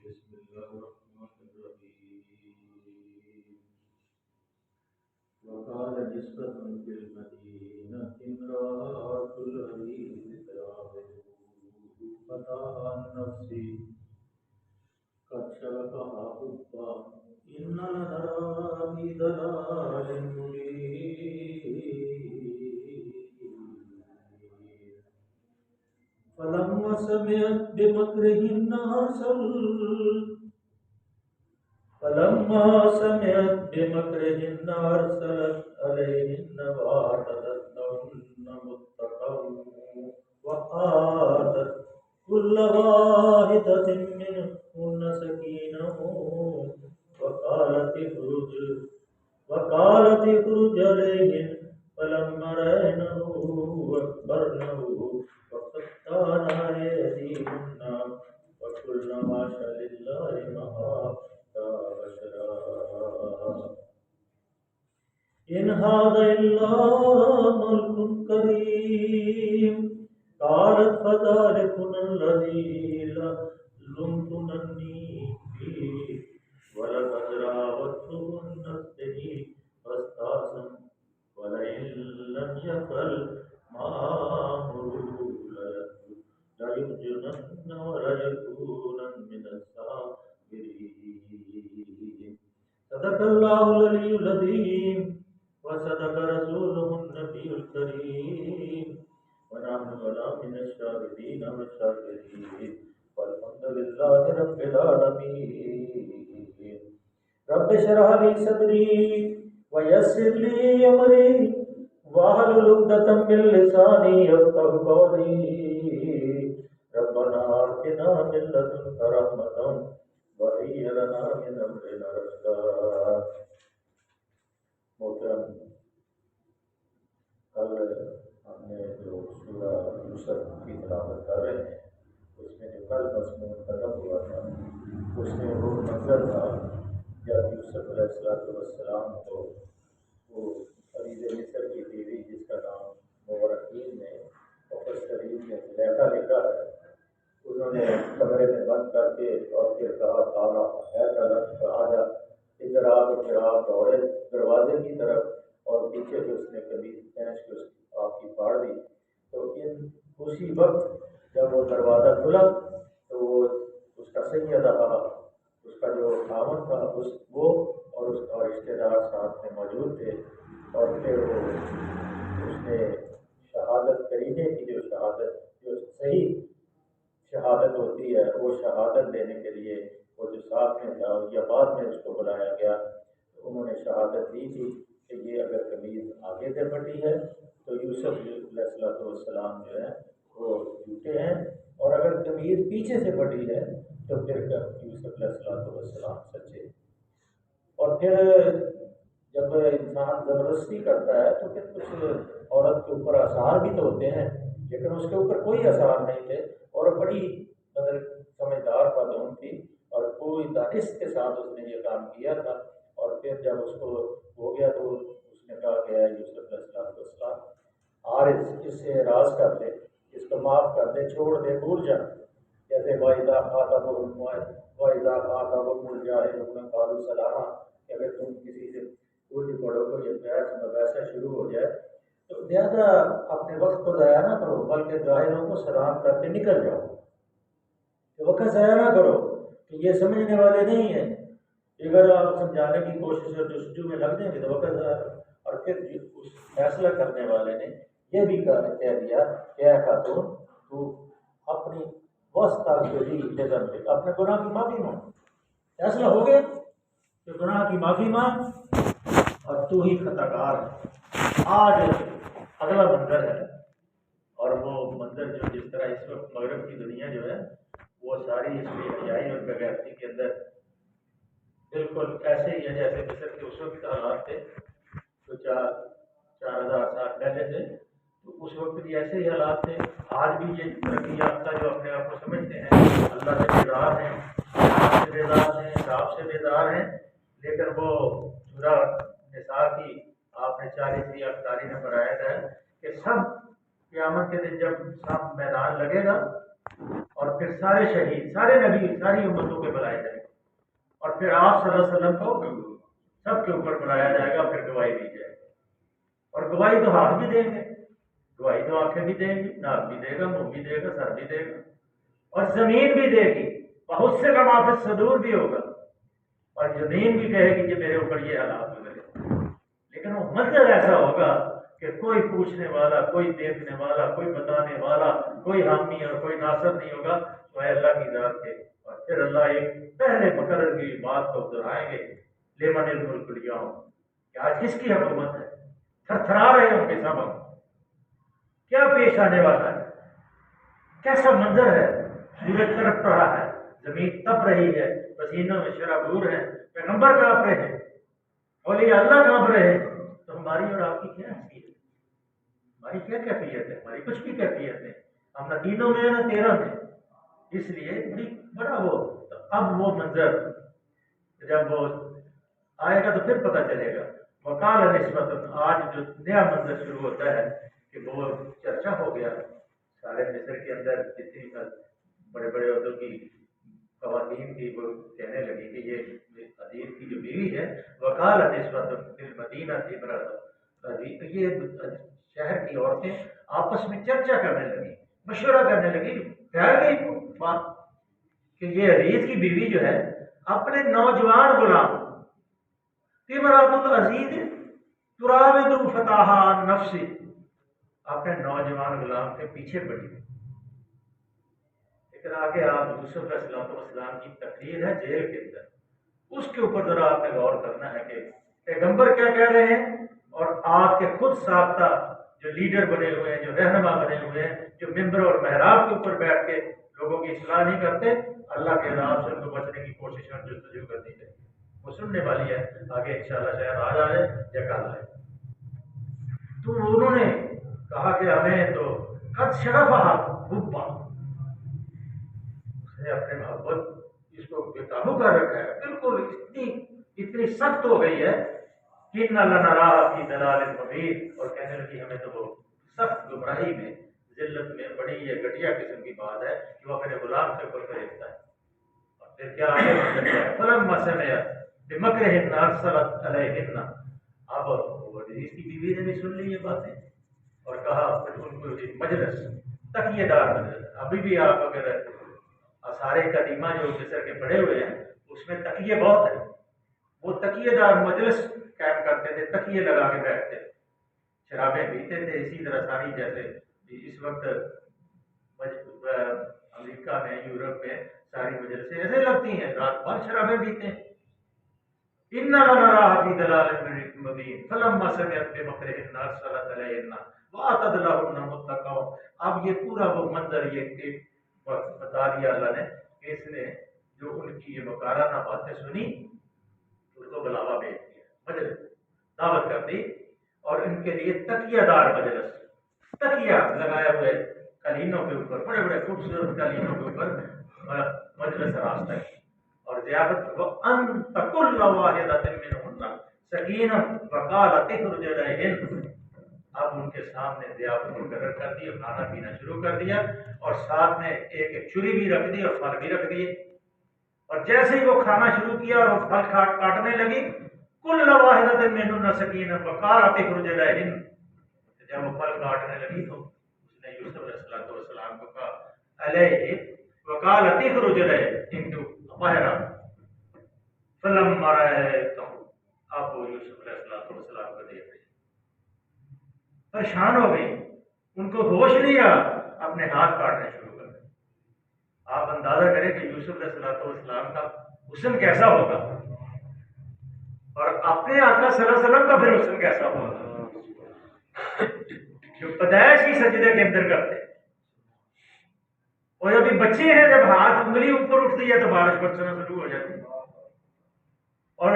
بسم الله الرحمن الرحيم. وقال نسبة في المدينة امرأة العزيز تراود فتاها عن نفسي قد شغفها حبا إن لنا في ضلال مبين. فلما سمعت بمكرهن أرسلت عليهن وأعتدت لهن متكأ وآتت كل واحدة منهن سكينة وقالت اخرج عليهن فلما رأينه أكبرنه وقطعن أيديهن وقلن حاشا لله ما هذا بشرا إن هذا إلا ملك كريم. قالت فذلكن الذي لمتنني فيه ولقد راودته عن نفسه فاستعصم ولئن لم يفعل ما آمره ليسجنن وليكونن من الصاغرين. صدق الله العلي العظيم وصدق رسوله النبي الكريم ونحن ولا من الشاهدين والشاكرين والحمد لله رب العالمين. رب اشرح لي صدري ويسر لي امري واحلل عقدة من لساني يفقهوا قولي. ربنا آتنا من لدنك رحمة وهيئ لنا من امرنا رشدا. محترم، کل ہم نے جو سورہ یوسف کی تلاوت کر رہے ہیں اس میں جو کل مضمون ختم ہوا تھا اس میں وہ منظر تھا جب یوسف علیہ السلام کو وہ عزیز مصر کی بیوی جس کا نام مورخین نے مفسرین نے زلیخا لکھا ہے، انہوں نے کمرے میں بند کر کے اور پھر کہا کالا ہے آجا ادھر آ تو پھر آپ دوڑے دروازے کی طرف اور پیچھے سے اس نے قمیض کھینچ کے آپ کی پاڑ دی. تو اسی وقت جب وہ دروازہ کھلا تو وہ اس کا سید رہا، اس کا جو خاوند تھا وہ اور اس کا رشتہ دار ساتھ میں موجود تھے. اور پھر وہ اس نے شہادت کرینے کی جو صحیح شہادت ہوتی ہے وہ شہادت دینے کے لیے وہ جو ساتھ میں تھا یا بعد میں اس کو بلایا گیا تو انہوں نے شہادت دی تھی کہ یہ اگر قمیض آگے سے پھٹی ہے تو یوسف علیہ السلام جو ہے وہ جھوٹے ہیں، اور اگر قمیض پیچھے سے پھٹی ہے تو پھر یوسف علیہ السلام سچے. اور پھر جب انسان زبردستی کرتا ہے تو پھر کچھ عورت کے اوپر آثار بھی تو ہوتے ہیں، لیکن اس کے اوپر کوئی آثار نہیں تھے اور بڑی سمجھدار خاتون تھی اور پوری دانش کے ساتھ اس نے یہ کام کیا تھا. اور پھر جب اس کو ہو گیا تو اس نے کہا کہ یوسف علیہ السلام عارض اس سے اعراض کر دے، اس کو معاف کر دے، چھوڑ دے، بھول جا. جیسے وَإِذَا خَاطَبَهُمُ الْجَاهِلُونَ قَالُوا سَلَامًا کہ اگر تم کسی سے اردو پڑھو تو یہ بحث مباحثہ شروع ہو جائے تو زیادہ اپنے وقت کو ضائع نہ کرو بلکہ ظاہروں کو سلام کر کے نکل جاؤ. کہ وقت ضائع نہ کرو کہ یہ سمجھنے والے نہیں ہیں، اگر آپ سمجھانے کی کوشش اور جستجو میں لگ جائیں گے تو وقت ضائع. اور پھر اس فیصلہ کرنے والے نے یہ بھی کہہ دیا کہ اے خاتون تو اپنی اپنے گناہ کی معافی مانگ. فیصلہ ہو گیا کہ گناہ کی معافی مانگ اور تو ہی خطا کار ہے. آج اگلا منظر ہے اور وہ منظر جو جس طرح اس وقت مغرب کی دنیا جو ہے وہ ساری اس کی حیائی اور بغیرتی کے اندر بالکل ایسے ہی ہے جیسے مصر کے اس وقت حالات تھے تو 4000 سال پہلے تھے تو اس وقت بھی ایسے ہی حالات تھے. آج بھی یہ ترقی یافتہ جو اپنے آپ کو سمجھتے ہیں اللہ سے بیدار ہیں، سے بیدار ہیں، صاحب سے بیدار ہیں، لیکن وہ سورہ نساء کی آپ نے 40 اختاری میں بتایا ہے کہ سب قیامت کے دن جب سب میدان لگے گا اور پھر سارے شہید، سارے نبی، ساری امتوں کے بلائے جائیں گے، اور پھر آپ صلی اللہ علیہ وسلم کو سب کے اوپر بلایا جائے گا، پھر گواہی دی جائے گی۔ اور گواہی تو ہاتھ بھی دیں گے، گواہی تو آنکھیں بھی دیں گی، ناک بھی دے گا، منہ بھی دے گا، سر بھی دے گا، اور زمین بھی دے گی، بہت سے لمحات صدور بھی ہوگا، اور زمین بھی کہے گی کہ میرے اوپر یہ حالات ہوئے۔ لیکن وہ منظر ایسا ہوگا کہ کوئی پوچھنے والا، کوئی دیکھنے والا، کوئی بتانے والا، کوئی حامی اور کوئی ناصر نہیں ہوگا، تو اللہ کی ذات کے۔ اور پھر اللہ ایک پہلے مقرر کی بات کو دہرائیں گے، لمن الملک اليوم، کہ آج کس کی حکومت ہے؟ تھر تھرا رہے ہوں گے سب ہم، کیا پیش آنے والا ہے، کیسا منظر ہے، سورج تڑپ رہا ہے، زمین تپ رہی ہے، پسینوں میں شرابور ہیں، پیغمبر کانپ رہے ہیں، اولیاء اللہ کانپ رہے ہیں، تو ہماری اور آپ کی کیا حیثیت ہے؟ ہماری کیا کیفیت ہے؟ ہماری کچھ بھی کیفیت ہے، ہم نہ تینوں میں نہ 13 میں۔ اس لیے بڑا وہ، تو اب وہ منظر جب وہ آئے گا تو پھر پتہ چلے گا۔ وقال نسبت، آج جو نیا منظر شروع ہوتا ہے کہ وہ چرچا ہو گیا سارے مصر کے اندر، جتنی بڑے بڑے عہدوں کی خواتین تھی وہ کہنے لگی کہ یہ عزیز کی جو بیوی ہے، وقال نسبت المدینہ امرأۃ، یہ شہر کی عورتیں آپس میں چرچا کرنے لگی، مشورہ کرنے لگی، پھیل گئی بات کہ یہ عزیز کی بیوی جو ہے اپنے نوجوان غلام امرأۃ العزیز تراود فتاحا عن نفسی، اپنے نوجوان غلام کے پیچھے پڑی۔ لیکن آگے آپ یوسف علیہ السلام کی تقریر ہے جیل کے اندر، اس کے اوپر ذرا آپ نے غور کرنا ہے کہ پیغمبر کیا کہہ رہے ہیں، اور آپ کے خود ساختہ جو لیڈر بنے ہوئے ہیں، جو رہنما بنے ہوئے ہیں، جو ممبر اور محراب کے اوپر بیٹھ کے لوگوں کی اصلاح نہیں کرتے، اللہ کے عذاب سے ان کو بچنے کی کوشش اور جستجو کرنی چاہیے۔ وہ سننے والی ہے، آگے انشاءاللہ شاید آج آئے یا کل آئے۔ تو انہوں نے کہا کہ ہمیں تو قد شرفہ حبا، اس نے اپنے محبت اس کو بے قابو کر رکھا ہے، بالکل اتنی سخت ہو گئی ہے کہ اِنَّا لَنَرَاهَا فِي ضَلَالٍ مُبِينٍ، اور کہنے لگی ہمیں تو وہ سخت گمراہی میں، ذلت میں، بڑی یہ گھٹیا قسم کی بات ہے کہ وہ اپنے غلام کے اوپر فریبتا ہے۔ اور پھر کیا آگے مطلب ہے، فَلَمَّا سَمِعَتْ بِمَكْرِهِنَّ أَرْسَلَتْ عَلَيْهِنَّ، اب وہ عزیز کی بیوی نے بھی سن لی یہ باتیں، اور کہا پھر ان کو ایک مجلس، تکیے دار مجلس، ابھی بھی آپ اگر آثار قدیمہ جو مصر کے پڑے ہوئے ہیں اس میں تکیے بہت ہیں، وہ تکیے دار مجلس قائم کرتے تھے، تکیے لگا کے بیٹھتے تھے، شرابیں پیتے تھے، اسی طرح ساری جیسے اس وقت امریکہ میں، یورپ میں ساری مجلسیں ایسے لگتی ہیں، رات بھر شرابیں پیتے ہیں۔ اِنَّا لَنَرَاهَا فِي ضَلَالٍ مُبِينٍ فَلَمَّا سَمِعَتْ بِمَكْرِهِنَّ أَرْسَلَتْ عَلَيْهِنَّ وَأَعْتَدْ لَهُنَّ مُتَّكَأً، اب یہ پورا وہ منظر یہ بتا دیا اللہ نے کہ اس نے جو ان کی یہ مکارانہ باتیں سنی، ان کو بلاوا بھیج دیا، مجلس دعوت کر دی، اور ان کے لیے تکیہ دار مجلس، تکیہ لگائے ہوئے قالینوں کے اوپر، بڑے بڑے خوبصورت قالینوں کے اوپر مجلس راستہ ہے، اور ضیافت وَأَنْتَ كُلَّ وَاحِدَةٍ مِّنْهُنَّ سَكِينَةً وَقَالَتِ اخْرُجْ إِلَيْهِنَّ، اب ان کے سامنے ضیافت مقرر کر دی اور کھانا پینا شروع کر دیا، اور ساتھ میں ایک ایک چھری بھی رکھ دی اور پھل بھی رکھ دیے، اور جیسے ہی وہ کھانا شروع کیا اور وہ پھل کاٹنے لگی، کل واحدۃ منہن سکینہ وقالت اخرج إلیہن، جب وہ پھل کاٹنے لگی تو اس نے یوسف علیہ السلام کو کہا علیہ وقالت اخرج إلیہن باہر، فلما رأیتہ، اب وہ یوسف علیہ السلام کو دیکھ رہی، پریشان ہو گئی، ان کو ہوش نہیں رہا، اپنے ہاتھ کاٹنے شروع کر دیں۔ آپ اندازہ کریں کہ یوسف علیہ السلام کا حسن کیسا ہوگا، اور اپنے آقا صلی اللہ علیہ وسلم کا پھر حسن کیسا ہوگا، جو پیدائش ہی سجدے کے اندر کرتے ہیں، اور جب بچے ہیں جب ہاتھ انگلی اوپر اٹھتی ہے تو بارش برسنا شروع ہو جاتی ہے، اور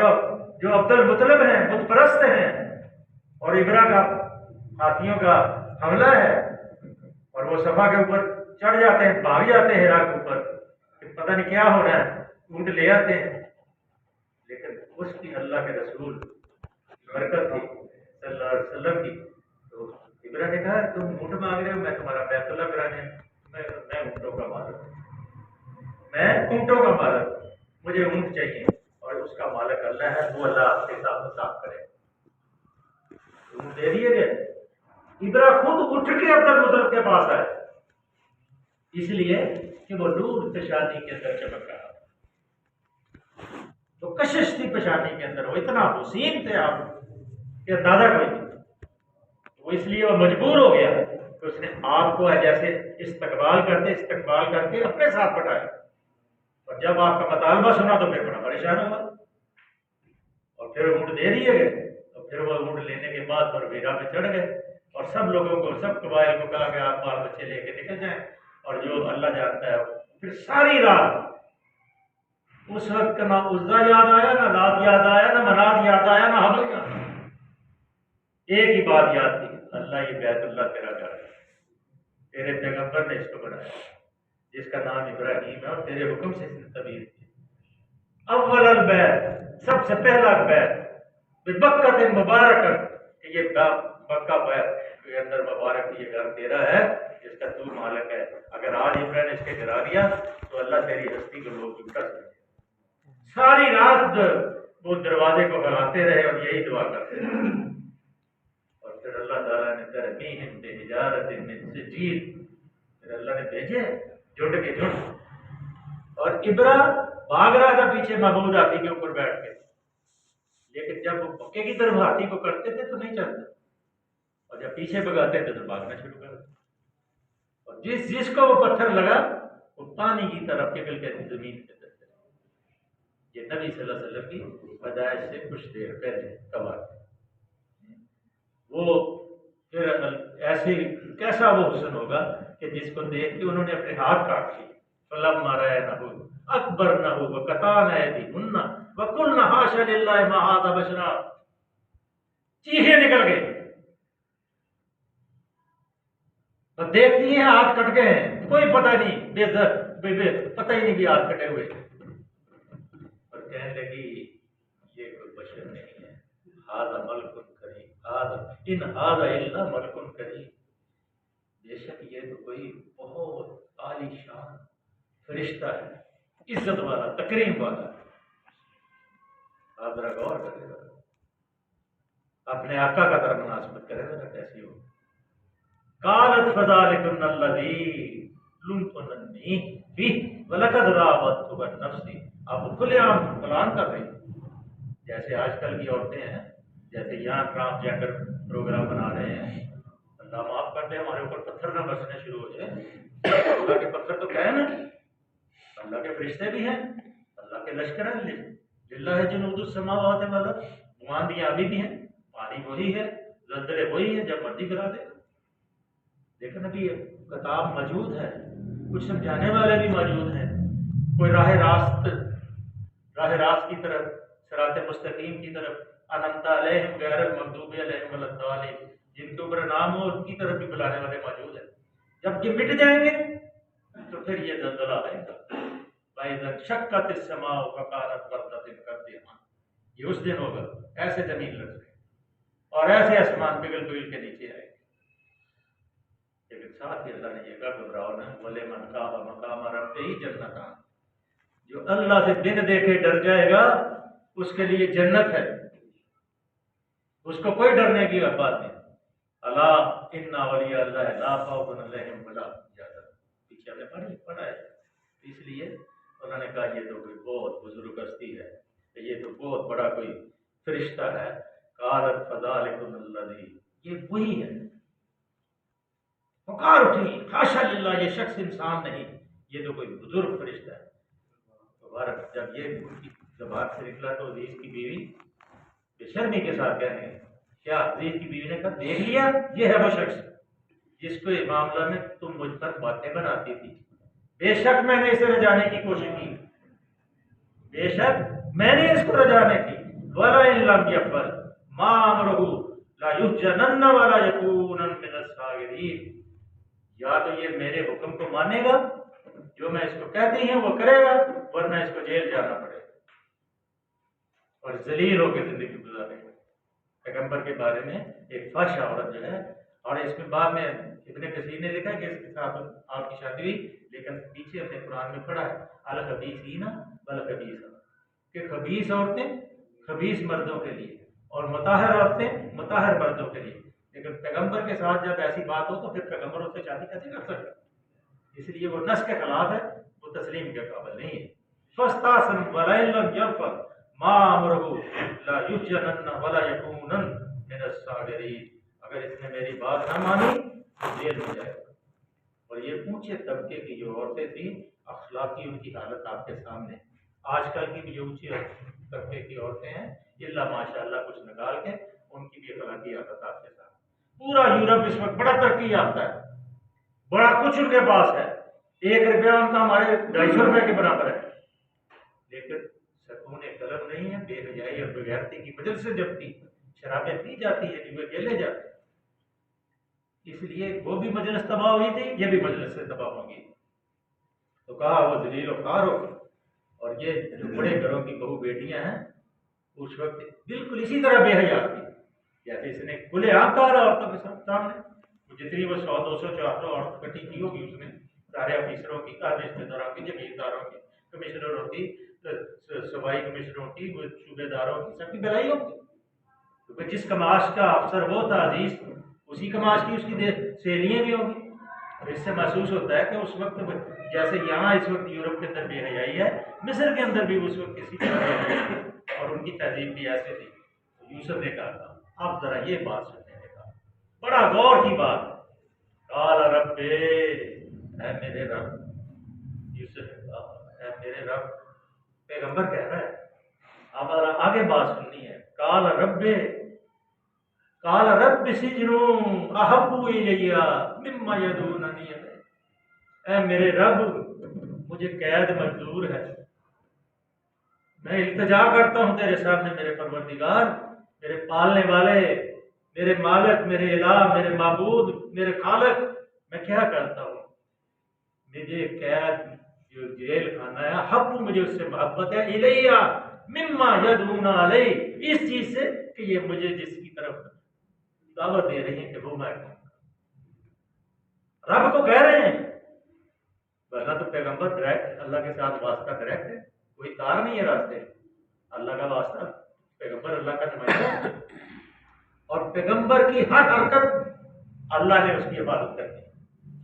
جو عبد المطلب ہیں بت پرست ہیں، اور ابرا کا ہاتھیوں کا حملہ ہے، اور وہ صفا کے اوپر چڑھ جاتے ہیں، بھاگ جاتے ہیں ہرا کے اوپر کہ پتہ نہیں کیا ہو رہا ہے، اونٹ لے آتے ہیں، لیکن اس کی اللہ کے رسول برکت تھی صلی اللہ علیہ وسلم کی، تو ابرا نے کہا تم اونٹ مانگ رہے ہو، میں تمہارا بیت اللہ کرانے میں اونٹوں کا مالک ہوں، میں اونٹوں کا مالک ہوں، مجھے اونٹ چاہیے، اور اس کا مالک اللہ ہے، وہ اللہ آپ کے ساتھ صاف کرے۔ اونٹ دے دیے گئے، ابرا خود اٹھ کے عبد المطلب کے پاس آئے، اس لیے کہ وہ نور پیشانی کے اندر چمک رہا، تو کشش تھی پیشانی کے اندر، وہ اتنا حسین تھے آپ کہ اندازہ کوئی نہیں، وہ اس لیے وہ مجبور ہو گیا کہ اس نے آپ کو جیسے استقبال کر کے اپنے ساتھ بٹھایا، اور جب آپ کا مطالبہ سنا تو پھر بڑا پریشان ہوا، اور پھر اونٹ دے دیے گئے، اور پھر وہ اونٹ لینے کے بعد پر ویرا پہ چڑھ گئے، اور سب لوگوں کو، سب قبائل کو کہا کہ آپ بال بچے لے کے نکل جائیں، اور جو اللہ جانتا ہے۔ پھر ساری رات اس وقت نہ عزا یاد آیا، نہ لات یاد آیا، نہ منات یاد آیا، نہ حبل یاد آیا، ایک ہی بات یاد تھی، اللہ یہ بیت اللہ تیرا گھر ہے، تیرے پیغمبر نے اس کو بنایا، جس کا نام ابراہیم ہے، اور تیرے حکم سے اس نے تعبیر کی۔ اول البیت، سب سے پہلا بیت، ببکۃ مبارکۃ، کہ یہ مکہ بیت کے اندر مبارک، یہ گھر تیرا ہے جس کا تو مالک ہے، اگر آج ابراہیم نے اس کے گرا دیا تو اللہ تیری ہستی کو لوگ جھوٹا سمجھے۔ ساری رات وہ دروازے کو بناتے رہے اور یہی دعا کرتے رہے، اور پھر اللہ تعالیٰ نے ترمیہم بحجارۃ من سجیل، پھر اللہ نے بھیجے جھنڈ کے جھنڈ، اور ابرا بھاگ رہا تھا پیچھے محمود ہاتھی کے اوپر بیٹھ کے، لیکن جب وہ مکے کی طرف ہاتھی کو کرتے تھے تو نہیں چلتا، اور جب پیچھے بگاتے تھے تو بھاگنا شروع کر دیتے، اور جس کو وہ پتھر لگا وہ پانی کی طرف نکل کے زمین کے اندر چلا۔ یہ نبی صلی اللہ علیہ وسلم کی پیدائش سے کچھ دیر پہلے کا واقعہ۔ وہ پھر ایسے کیسا وہ حسن ہوگا کہ جس کو دیکھ کے انہوں نے اپنے ہاتھ کاٹ لیے، فلما رأینہ اکبرنہ وقطعن ایدیہن وقلن حاش للہ ما ھذا بشرا، چیخیں نکل گئی، اور دیکھتی ہیں ہاتھ کٹ گئے ہیں، کوئی پتہ نہیں، پتہ ہی نہیں کہ ہاتھ کٹے ہوئے، اور کہنے لگی یہ کوئی بشر نہیں ہے، ھذا ملک کریم، ان ھذا الا ملک کریم، بے شک یہ تو کوئی بہت عالی شان فرشتہ ہے، عزت والا، تکریم والا۔ آپ ذرا غور کرے گا، اپنے آقا کا ذرا مناسبت کرے گا کیسی ہو۔ قالت فذلکن الذی لمتننی فیہ ولقد راودتہ عن نفسی، آپ کھلے عام پلان کر رہی ہیں، جیسے آج کل کی عورتیں ہیں، جیسے یہاں ٹرانسجینڈر پروگرام بنا رہے ہیں، اللہ معاف کر دے ہمارے اوپر پتھر نہ برسنے شروع ہو جائے، اللہ کے پتھر تو قائم ہیں، اللہ کے فرشتے بھی ہیں، اللہ کے لشکر ہیں، للہ جنود السماوات والارض، آندیاں ابھی بھی ہیں، پانی وہی ہے، زلزلے وہی ہیں، جب مرضی کرا دے، لیکن ابھی کتاب موجود ہے، کچھ سمجھانے والے بھی موجود ہیں، کوئی راہ راست کی طرف، صراط مستقیم کی طرف، انعمت علیہم غیر المغضوب علیہم ولا الضالین، جن کے اوپر نام ہو ان کی طرف بھی بلانے والے موجود ہیں۔ جب یہ مٹ جائیں گے تو پھر یہ زلزلہ آئے گا، فَإِذَا انشَقَّتِ السَّمَاءُ فَكَانَتْ وَرْدَةً كَالدِّهَانِ، یہ اس دن ہوگا، ایسے زمین لگ گئی اور ایسے آسمان پگھل پگھل کے نیچے آئے گا۔ لیکن ساتھ ہی اللہ نے یہ کہا گھبراؤ نہ، وَلِمَنْ خَافَ مَقَامَ رَبِّهِ جَنَّتَانِ، جو اللہ سے بن دیکھے ڈر جائے گا اس کے لیے جنت ہے، اس کو کوئی ڈرنے کی بات نہیں۔ الا ان اولیاء اللہ لا خوف علیہم ولا هم يحزنون، پیچھے ہم نے پڑھا ہے، اس لیے انہوں نے کہا یہ تو کوئی بہت بزرگ ہستی ہے، یہ تو بہت بڑا کوئی فرشتہ ہے۔ قالت فذلکم الذی، یہ وہی ہے، پکار اٹھی، حاشا للہ، یہ شخص انسان نہیں، یہ تو کوئی بزرگ فرشتہ ہے۔ جب یہ زبان سے نکلا تو عزیز کی بیوی بے شرمی کے ساتھ کہنے لگی، کیا عزیز کی بیوی نے کہا دیکھ لیا، یہ ہے وہ شخص جس کو اس معاملہ میں تم مجھ پر باتیں بناتی تھی، بے شک میں نے اسے رجانے کی کوشش کی، بے شک میں نے اس کو رجانے کی، وَلَئِن لَّمْ يَفْعَلْ مَا أَمْرُهُ لَيُسْجَنَنَّ وَلَا يَكُونَنَّ مِنَ الصَّاغِرِينَ، یا تو یہ میرے حکم کو مانے گا، جو میں اس کو کہتی ہیں وہ کرے گا، ورنہ اس کو جیل جانا پڑے گا اور ذلیل ہو کے زندگی گزارے گا۔ پیغمبر کے بارے میں ایک فحش عورت جو ہے، اور اس میں بعد میں ابن کثیر نے لکھا کہ اس کے ساتھ آپ کی شادی ہوئی، لیکن پیچھے اپنے قرآن میں پڑھا ہے الخبیثین والخبیثات، کہ خبیث عورتیں خبیث مردوں کے لیے اور مطہر عورتیں مطہر مردوں کے لیے، لیکن پیغمبر کے ساتھ جب ایسی بات ہو تو پھر پیغمبر اس سے شادی کیسے کر سکتا؟ اس لیے وہ نس کے خلاف ہے، وہ تسلیم کے قابل نہیں ہے۔ فاستعصم ولئن لم يفعل ما امره لا يسجنن ولا يكونن من الصاغرين، اگر اس نے میری بات نہ مانی تو جیل ہو جائے گا۔ اور یہ اونچے طبقے کی جو عورتیں تھیں، اخلاقی ان کی حالت آپ کے سامنے، آج کل کی بھی جو اونچے طبقے کی عورتیں ہیں، اللہ ماشاء اللہ کچھ نکال کے ان کی بھی اخلاقی حالت آپ کے سامنے۔ پورا یورپ اس وقت بڑا ترقی یافتہ ہے، بڑا کچھ ان کے پاس ہے، 1 روپیہ ان کا ہمارے 250 روپے کے برابر ہے، لیکن سکون قلم نہیں ہے، بے حیائی اور بغیرتی کی وجہ سے جبتی شرابیں پی جاتی ہے کہ وہ اکیلے جاتے ہیں۔ اس لیے وہ بھی مجلس تباہ ہوئی تھی، یہ بھی مجلس سے تباہ ہوں گی، تو کہا وہ ذلیل و خوار ہو۔ اور یہ جو بڑے گھروں کی بہو بیٹیاں ہیں اس وقت بالکل اسی طرح بے حیا تھی، جیسے اس نے کھلے عام کہا عورتوں کے سامنے، جتنی وہ 100 200 400 عورت کٹھی کی ہوگی اس نے، سارے آفیسروں کی، رشتے داروں کی، جگیرداروں کی، کمشنروں کی، صوبائی کمشنروں کی، صوبے داروں کی، سب کی بلائی ہوگی، کیونکہ جس کماش کا افسر وہ تھا عزیز، اسی کماش کی اس کی سہیلیاں بھی ہوں گی۔ اور اس سے محسوس ہوتا ہے کہ اس وقت جیسے یہاں اس وقت یورپ کے اندر بے حیائی ہے، مصر کے اندر بھی اس وقت کسی طرح بے حیائی تھی، اور ان کی تہذیب بھی ایسے تھی۔ یوسف نے کہا تھا، اب ذرا یہ بات سننے نے کہا، بڑا غور کی بات، قال رب، اے میرے رب، یوسف نے کہا اے میرے رب، پیغمبر کہہ رہا ہے، اب آگے بات سننی ہے۔ قال رب سجن احب الی مما یدعوننی الیہ، اے میرے رب مجھے قید منظور ہے، میں التجا کرتا ہوں تیرے سامنے میرے پروردگار، میرے پالنے والے، میرے مالک، میرے الہ، میرے معبود، میرے خالق، میں کیا کرتا ہوں، مجھے قید جو جیل خانہ ہے، حب مجھے اس سے محبت ہے، الیہ مما یدعون علیہ، اس چیز سے کہ یہ مجھے جس کی طرف دعوت دے رہی ہیں کہ وہ میں کروں، رب کو کہہ رہے ہیں، ورنہ تو پیغمبر ڈائریکٹ اللہ کے ساتھ واسطہ ڈائریکٹ ہے، کوئی تار نہیں ہے راستے، اللہ کا واسطہ، پیغمبر اللہ کا نمائندہ ہے، اور پیغمبر کی ہر حرکت اللہ نے اس کی حفاظت کرنی،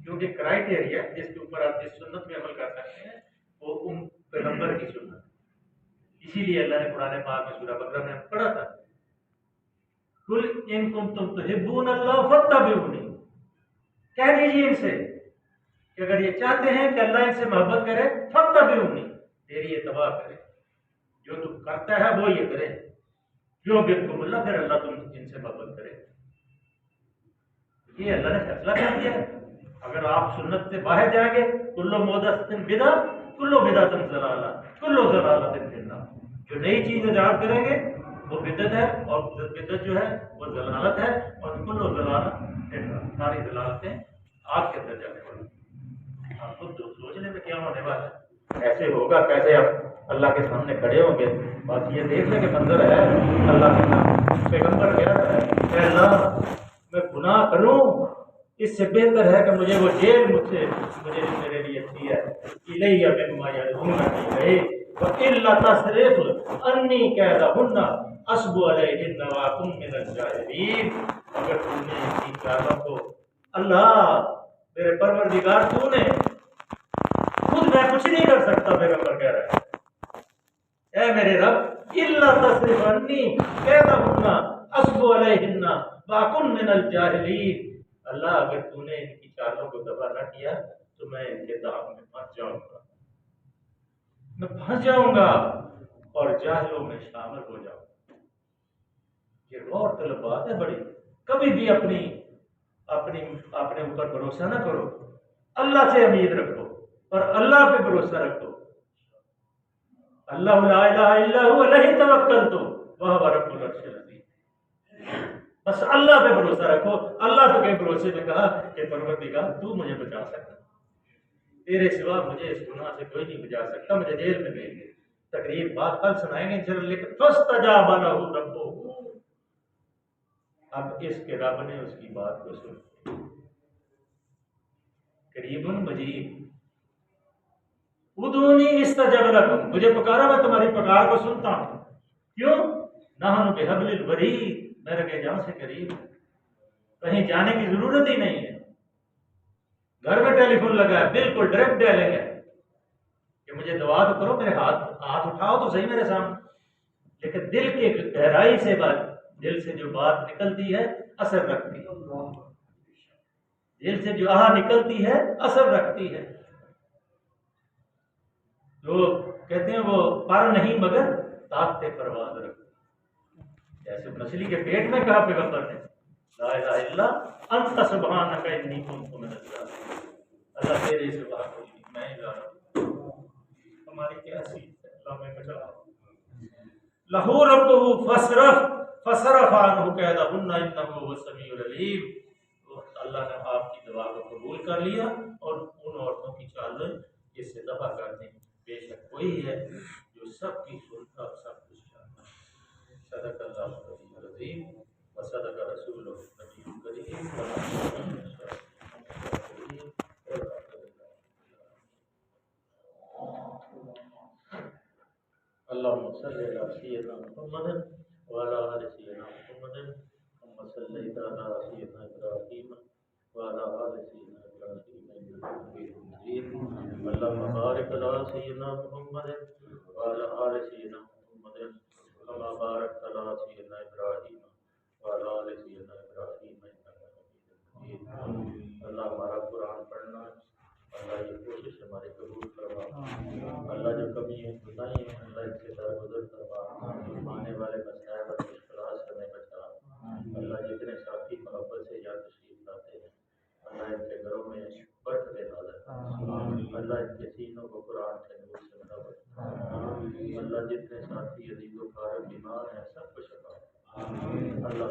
کیونکہ کرائٹیریا جس کے اوپر آپ جس سنت میں عمل کر سکتے ہیں وہ ان پیغمبر کی سنت ہے۔ اسی لیے اللہ نے قرآن پاک میں سورہ بقرہ میں پڑھا تھا، قل ان کنتم تحبون اللہ فاتبعونی، کہہ دیجیے ان سے کہ اگر یہ چاہتے ہیں کہ اللہ ان سے محبت کرے، فاتبعونی، تیری اتباع کرے، جو تم کرتا ہے وہ یہ کرے، جو بکم اللہ، پھر اللہ تم ان سے محبت کرے۔ یہ اللہ نے فیصلہ کر دیا ہے، اگر آپ سنت سے باہر جائیں گے، کلو محدثۃ بدعۃ کلو بدعۃ ضلالہ کلو ضلالۃ فی النار، جو نئی چیز ایجاد کریں گے وہ بدعت ہے، اور بدعت جو ہے وہ ضلالت ہے، اور کلو ضلالۃ فی النار، ساری ضلالتیں آگ کے اندر جانے والی۔ آپ خود سوچنے میں کیا ہونے والا ہے، ایسے ہوگا کیسے آپ اللہ کے سامنے کھڑے ہوں گے، بس یہ دیکھنے کے منظر ہے، اللہ کے نام پیغمبر کہہ رہا ہے اے اللہ میں گناہ کروں، اس سے بہتر ہے کہ مجھے وہ جیل مجھے میرے لیے اچھی ہے، الیہ مما یدعوننی الیہ والا تصرف انی کیدہن اصب علیہن واکن من الجاہلین، اگر تم نے ان کی چالوں کو، اللہ میرے پروردگار تو نے، خود میں کچھ نہیں کر سکتا، پیغمبر کہہ رہا ہے اے میرے رب، الا تصرف انی کیدہن اصب علیہن واکن من الجاہلین، اللہ اگر تو نے ان کی چالوں کو دبا نہ کیا تو میں ان کے داغ میں پھنس جاؤں گا، میں پھنس جاؤں گا اور جاہلوں میں شامل ہو جاؤں گا۔ یہ غور طلب بات ہے بڑی، کبھی بھی اپنے اوپر بھروسہ نہ کرو، اللہ سے امید رکھو اور اللہ پہ بھروسہ رکھو، اللہ لا الہ الا هو علیہ توکلت وہو رب العرش العظیم، بس اللہ پہ بھروسہ رکھو۔ اللہ تو کے بھروسے میں کہا کہ پروردگار تو مجھے بچا سکتا، تیرے سوا مجھے اس گناہ سے کوئی نہیں بچا سکتا، مجھے جیل میں بھیج دے۔ تقریر بات کل سنائیں گے انشاءاللہ، لیکن فاستجاب لہ ربہ، اب اس کے رب نے اس کی بات کو سن، قریب مجید ادعونی استجب لکم، مجھے پکارا میں تمہاری پکار کو سنتا ہوں. کیوں؟ نحن بحبل الورید، میرے کے جان سے قریب، کہیں جانے کی ضرورت ہی نہیں ہے. گھر میں ٹیلی فون لگا ہے، بالکل ڈائریکٹ ڈائلنگ ہے کہ مجھے دعا تو کرو، میرے ہاتھ اٹھاؤ تو صحیح میرے سامنے. لیکن دل کی گہرائی سے بات، دل سے جو بات نکلتی ہے اثر رکھتی ہے. دل سے جو آہ نکلتی ہے اثر رکھتی ہے. جو کہتے ہیں وہ پر نہیں مگر طاقت پرواز رکھتی. جیسے مچھلی کے پیٹ میں کہا پیغمبر نے لا الہ الا انت سبحانک انی کنت من الظالمین، اللہ تیرے سوا کوئی میں ہی جانا. ہماری کیا حیثیت ہے، اللہ میں بچا. لہو ربہ فصرف عنہ کیدہن انہ هو السمیع العلیم. اللہ نے آپ کی دعا کو قبول کر لیا اور ان عورتوں کی چالیں اس سے دفع کر دیں. بے شک وہی ہے جو سب کی سنتا اور سب کچھ جانتا ہے. صدق اللہ العظیم و صدق رسول نبی کریم. اللهم صل على سيدنا محمد وعلى آل سيدنا محمد كما صليت على سيدنا إبراهيم وعلى آل سيدنا إبراهيم إنك حميد مجيد. اللهم بارك على سيدنا محمد وعلى آل سيدنا محمد كما باركت على سيدنا إبراهيم وعلى آل سيدنا إبراهيم إنك حميد مجيد. اللہ ہمارا قرآن پڑھنا، اللہ یہ کوشش ہماری قبول کروا. اللہ جو کمی ہے بتائی ہیں اللہ اس سے درگزر کروا. آنے والے مسائل اور مشکلات سے ہمیں بچا. اللہ جتنے ساتھی محبت سے یہاں تشریف لاتے ہیں اللہ ان کے گھروں میں برکت نازل کر. اللہ ان کے سینوں کو قرآن کے نور سے منور کر. اللہ جتنے ساتھی عزیز و کار بیمار ہیں سب کو شفا. اللہ